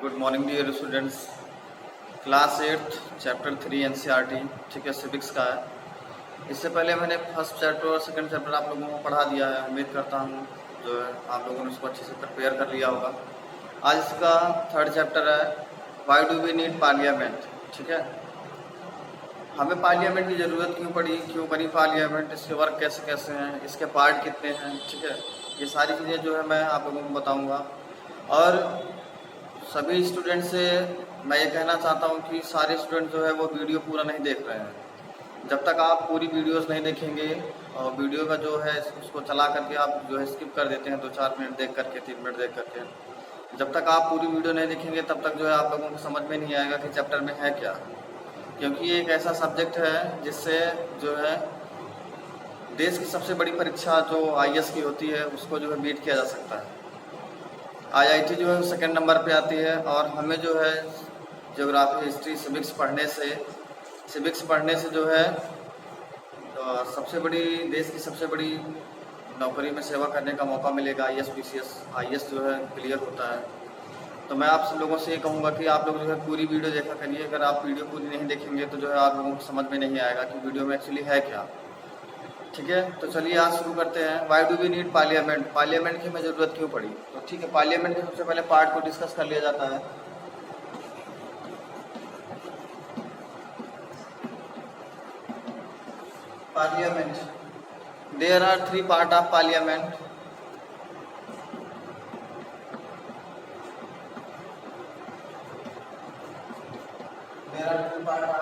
Good morning dear students. Class 8 chapter 3 NCERT, ठीक है, civics का है। इससे पहले मैंने फर्स्ट चैप्टर और सेकंड चैप्टर आप लोगों को पढ़ा दिया है। उम्मीद करता हूँ जो है आप लोगों ने उसको अच्छे से प्रिपेयर कर लिया होगा। आज इसका थर्ड चैप्टर है, why do we need parliament. ठीक है, हमें पार्लियामेंट की ज़रूरत क्यों पड़ी, क्यों बनी पार्लियामेंट, इसके वर्क कैसे कैसे हैं, इसके पार्ट कितने हैं। ठीक है, ये सारी चीज़ें जो है मैं आप लोगों को बताऊँगा। और सभी स्टूडेंट से मैं ये कहना चाहता हूँ कि सारे स्टूडेंट जो है वो वीडियो पूरा नहीं देख रहे हैं। जब तक आप पूरी वीडियोस नहीं देखेंगे और वीडियो का जो है उसको चला करके आप जो है स्किप कर देते हैं 2-4 मिनट देख करके, 3 मिनट देख करके, जब तक आप पूरी वीडियो नहीं देखेंगे तब तक जो है आप लोगों को समझ में नहीं आएगा कि चैप्टर में है क्या। क्योंकि ये एक ऐसा सब्जेक्ट है जिससे जो है देश की सबसे बड़ी परीक्षा जो IAS की होती है उसको जो है बीट किया जा सकता है। IIT जो है सेकंड नंबर पे आती है और हमें जो है ज्योग्राफी, हिस्ट्री, सिविक्स पढ़ने से जो है सबसे बड़ी देश की सबसे बड़ी नौकरी में सेवा करने का मौका मिलेगा। IAS जो है क्लियर होता है। तो मैं आप सब लोगों से ये कहूँगा कि आप लोग जो है पूरी वीडियो देखा करिए। अगर आप वीडियो पूरी नहीं देखेंगे तो जो है आप लोगों को समझ में नहीं आएगा कि वीडियो में एक्चुअली है क्या। ठीक है, तो चलिए आज शुरू करते हैं। Why do we need parliament, parliament की हमें ज़रूरत क्यों पड़ी। तो ठीक है, पार्लियामेंट के सबसे पहले पार्ट को डिस्कस कर लिया जाता है। Parliament, there are 3 part of parliament. There are 3 part of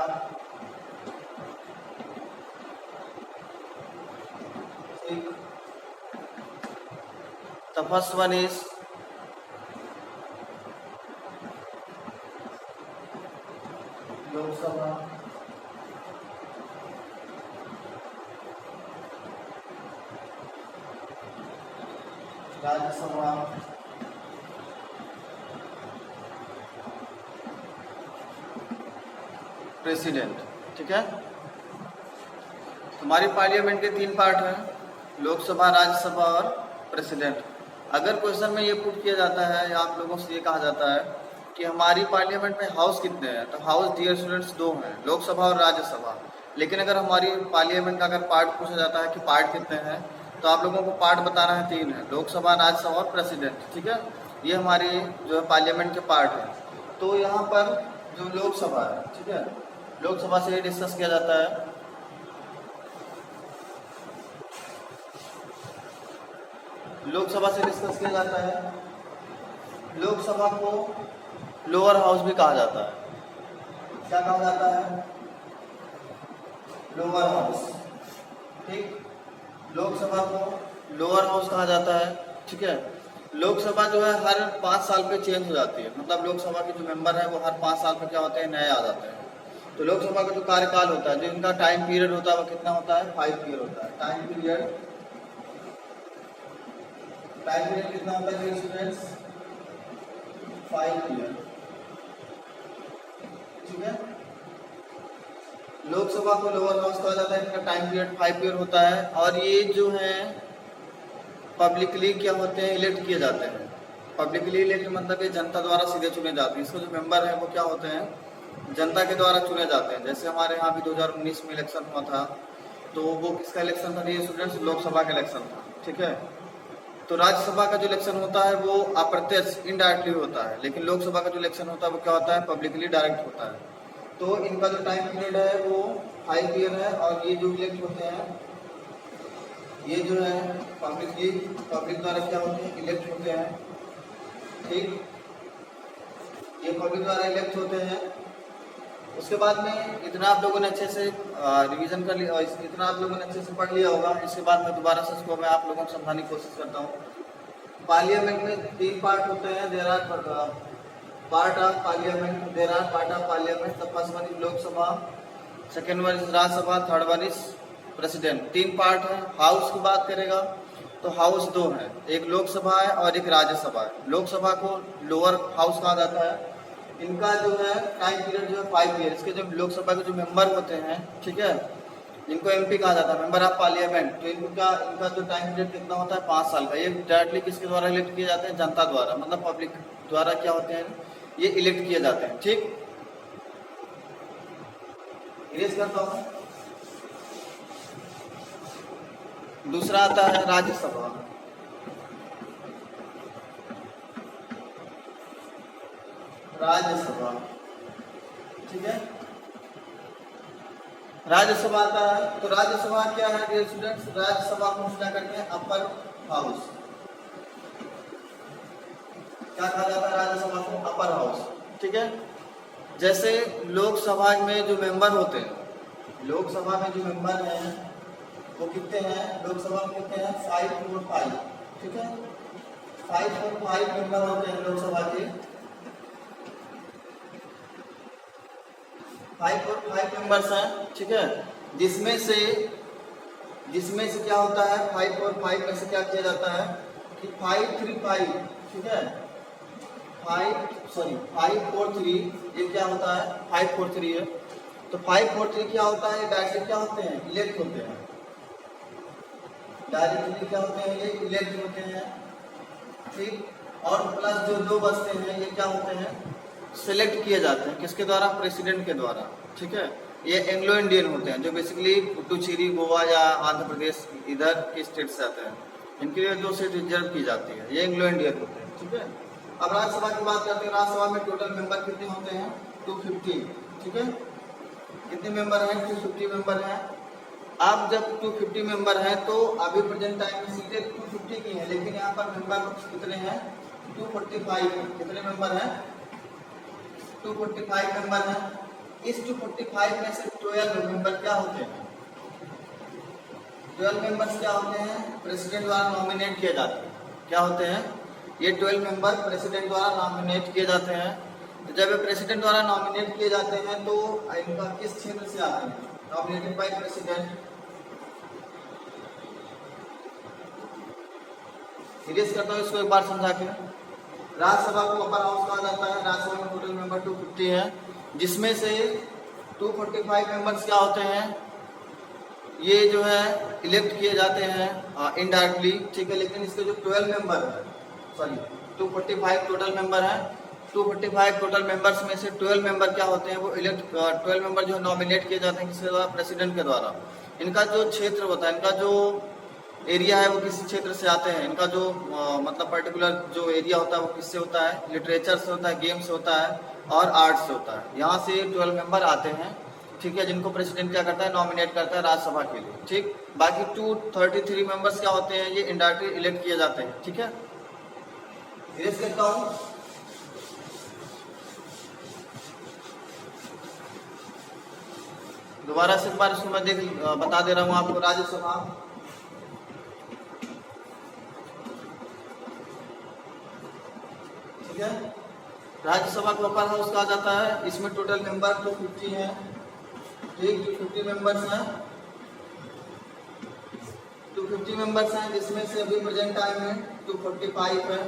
The first one is Lok Sabha, Rajya Sabha, president. ठीक है, हमारी पार्लियामेंट के 3 पार्ट हैं, लोकसभा, राज्यसभा और प्रेसिडेंट। अगर क्वेश्चन में ये पुट किया जाता है या आप लोगों से ये कहा जाता है कि हमारी पार्लियामेंट में हाउस कितने हैं, तो हाउस डियर स्टूडेंट्स 2 हैं, लोकसभा और राज्यसभा। लेकिन अगर हमारी पार्लियामेंट का अगर पार्ट पूछा जाता है कि पार्ट कितने हैं, तो आप लोगों को पार्ट बताना है 3 है, लोकसभा, राज्यसभा और प्रेसिडेंट। ठीक है, ये हमारी जो है पार्लियामेंट के पार्ट है। तो यहाँ पर जो लोकसभा है, ठीक है, लोकसभा से ये डिस्कस किया जाता है। लोकसभा से डिस्कस किया जाता है। लोकसभा को लोअर हाउस भी कहा जाता है। क्या कहा जाता है? Lower house. ठीक, लोकसभा को लोअर हाउस कहा जाता है। ठीक है, लोकसभा जो है हर 5 साल पे चेंज हो जाती है। मतलब लोकसभा के जो मेंबर है वो हर 5 साल पे क्या होते हैं, नए आ जाते हैं। तो लोकसभा का जो कार्यकाल होता है, जो इनका टाइम पीरियड होता है वो कितना होता है, 5 ईयर होता है। टाइम पीरियड कितना होता है स्टूडेंट्स, 5 ईयर। ठीक है, लोकसभा को लोअर हाउस कहा जाता है, इनका टाइम पीरियड 5 ईयर होता है। और ये जो है पब्लिकली क्या होते हैं, इलेक्ट किए जाते हैं। पब्लिकली इलेक्ट मतलब ये जनता द्वारा सीधे चुने जाते हैं। इसके जो मेंबर हैं वो क्या होते हैं, जनता के द्वारा चुने जाते हैं। जैसे हमारे यहाँ भी 2019 में इलेक्शन हुआ था, तो वो किसका इलेक्शन था ये स्टूडेंट्स, लोकसभा का इलेक्शन था। ठीक है, तो राज्यसभा का जो इलेक्शन होता है वो अप्रत्यक्ष, इनडायरेक्टली होता है। लेकिन लोकसभा का जो इलेक्शन होता है वो क्या होता है, पब्लिकली डायरेक्ट होता है। तो इनका जो टाइम पीरियड है वो 5 ईयर है। और ये जो इलेक्ट होते हैं, ये जो है पब्लिक द्वारा क्या होते हैं, इलेक्ट होते हैं। ठीक, ये पब्लिक द्वारा इलेक्ट होते हैं। उसके बाद में इतना आप लोगों ने अच्छे से रिवीजन कर लिया, इतना आप लोगों ने अच्छे से पढ़ लिया होगा। इसके बाद में दोबारा से इसको मैं आप लोगों को समझाने की कोशिश करता हूँ। पार्लियामेंट में 3 पार्ट होते हैं। There are part of parliament, there are part of parliament. The first one is Lok Sabha, second one is Rajya Sabha, third one is president. 3 part है। हाउस की बात करेगा तो हाउस 2 है, एक लोकसभा है और एक राज्यसभा है। लोकसभा को लोअर हाउस कहा जाता है। इनका जो है टाइम पीरियड जो है 5 ईयर। इसके जो लोकसभा के जो मेंबर होते हैं, ठीक है, इनको MP कहा जाता है, मेंबर ऑफ पार्लियामेंट। तो इनका जो टाइम पीरियड कितना होता है, 5 साल का। ये डायरेक्टली किसके द्वारा इलेक्ट किए जाते हैं, जनता द्वारा, मतलब पब्लिक द्वारा क्या होते हैं, ये इलेक्ट किए जाते हैं। ठीक, इरेज करता हूं। दूसरा आता है राज्यसभा। राज्यसभा, ठीक है, राज्यसभा आता है। तो राज्यसभा क्या है डियर स्टूडेंट्स, राज्यसभा को क्या करते हैं, अपर हाउस। क्या कहा जाता है राज्यसभा को, अपर हाउस। ठीक है, जैसे लोकसभा में जो मेंबर होते हैं, लोकसभा में जो मेंबर हैं वो कितने हैं, लोकसभा में कितने हैं, 545। ठीक है, 545 मेंबर होते हैं लोकसभा के, 545 मेंबर्स हैं। ठीक है, जिसमें से क्या होता है, 545 में से क्या किया जाता है कि 535, ठीक है, 543, ये क्या होता है, 543 है। तो 543 क्या होता है, डायरेक्टली क्या होते हैं, इलेक्ट होते हैं। डायरेक्टली क्या होते हैं, ये इलेक्ट होते हैं। ठीक, और प्लस जो दो बचते हैं ये क्या होते हैं, सिलेक्ट किए जाते हैं। किसके द्वारा, प्रेसिडेंट के द्वारा। ठीक है, ये एंग्लो इंडियन होते हैं, जो बेसिकली पुडुचेरी, गोवा या आंध्र प्रदेश इधर के स्टेट से आते हैं। इनके लिए 2 सीट रिजर्व की जाती है, ये एंग्लो इंडियन होते हैं। ठीक है, अब राज्यसभा की बात करते हैं। राज्यसभा में टोटल मेंबर कितने होते हैं, 250। ठीक है, कितने मेंबर हैं, 250 मेंबर हैं। अब जब 250 मेंबर हैं तो अभी प्रेजेंट टाइम में सीटें 250 की हैं, लेकिन यहाँ पर मेंबर कितने हैं, 245 हैं। कितने मेंबर हैं, 245 मेंबर हैं। इस 245 में से 12 मेंबर क्या होते हैं, 12 मेंबर्स क्या होते हैं, प्रेसिडेंट द्वारा नॉमिनेट किए जाते हैं। क्या होते हैं, ये 12 मेंबर प्रेसिडेंट द्वारा नॉमिनेट किए जाते हैं। तो जब ये प्रेसिडेंट द्वारा नॉमिनेट किए जाते हैं तो इनका किस क्षेत्र से आते हैं, नॉमिनेटेड बाय प्रेसिडेंट। सीरियस करता हूँ इसको एक बार समझा के। राज्यसभा को अपर हाउस कहा जाता है। राज्यसभा में टोटल मेंबर 250 है, जिसमें से 245 मेंबर्स क्या होते हैं, ये जो है इलेक्ट किए जाते हैं इनडायरेक्टली। ठीक है, लेकिन इसके जो 12 मेंबर है, 245 टोटल मेंबर है, 245 टोटल मेंबर्स में से 12 मेंबर क्या होते हैं, वो 12 मेंबर जो नॉमिनेट किए जाते हैं किसके द्वारा, प्रेसिडेंट के द्वारा। इनका जो क्षेत्र होता है, इनका जो एरिया है वो किसी क्षेत्र से आते हैं। इनका जो मतलब पर्टिकुलर जो एरिया होता है वो किससे होता है, लिटरेचर से होता है, गेम से होता है और आर्ट से होता है। यहाँ से 12 मेंबर आते हैं। ठीक है, जिनको प्रेसिडेंट क्या करता है, नॉमिनेट करता है राज्यसभा के लिए। ठीक, बाकी 233 मेंबर्स क्या होते हैं, ये इनडायरेक्टली इलेक्ट किए जाते हैं। ठीक है, इरेज करता हूँ। दोबारा से एक बार इसको मैं बता दे रहा हूँ आपको। राज्यसभा, ठीक है, राज्यसभा को अपर हाउस कहा जाता है। इसमें टोटल मेंबर 250 हैं। ठीक, 250 मेंबर्स हैं, 250 मेंबर्स हैं, जिसमें से अभी प्रेजेंट टाइम में 245 है।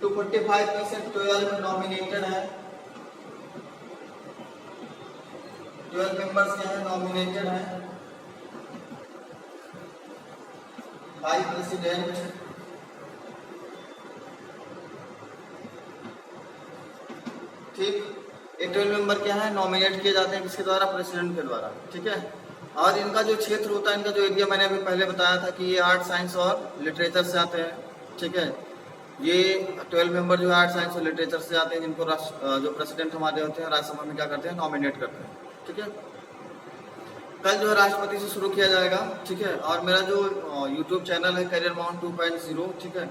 245 में से 12 नॉमिनेटेड है। 12 मेंबर्स क्या है, नॉमिनेटेड है बाय प्रेसिडेंट। ठीक, ये 12 मेंबर क्या है, नॉमिनेट किए जाते हैं किसके द्वारा, प्रेसिडेंट के द्वारा। ठीक है, और इनका जो क्षेत्र होता है, इनका जो एरिया मैंने अभी पहले बताया था कि ये आर्ट, साइंस और लिटरेचर से आते हैं। ठीक है, ये 12 मेंबर जो है आर्ट, साइंस और लिटरेचर से आते हैं, जिनको जो प्रेसिडेंट हमारे होते हैं राज्यसभा में क्या करते हैं, नॉमिनेट करते हैं। ठीक है, कल जो है राष्ट्रपति से शुरू किया जाएगा। ठीक है, और मेरा जो यूट्यूब चैनल है करियर माउंट 2.0, ठीक है,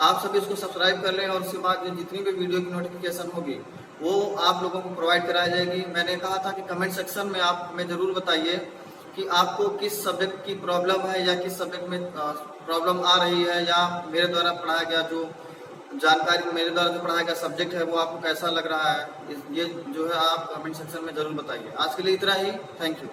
आप सभी इसको सब्सक्राइब कर लें और उसके बाद जितनी भी वीडियो की नोटिफिकेशन होगी वो आप लोगों को प्रोवाइड कराई जाएगी। मैंने कहा था कि कमेंट सेक्शन में आप हमें ज़रूर बताइए कि आपको किस सब्जेक्ट की प्रॉब्लम है या किस सब्जेक्ट में प्रॉब्लम आ रही है, या मेरे द्वारा पढ़ाया गया जो जानकारी, मेरे द्वारा जो पढ़ाया गया सब्जेक्ट है वो आपको कैसा लग रहा है। ये जो है आप कमेंट सेक्शन में ज़रूर बताइए। आज के लिए इतना ही, थैंक यू।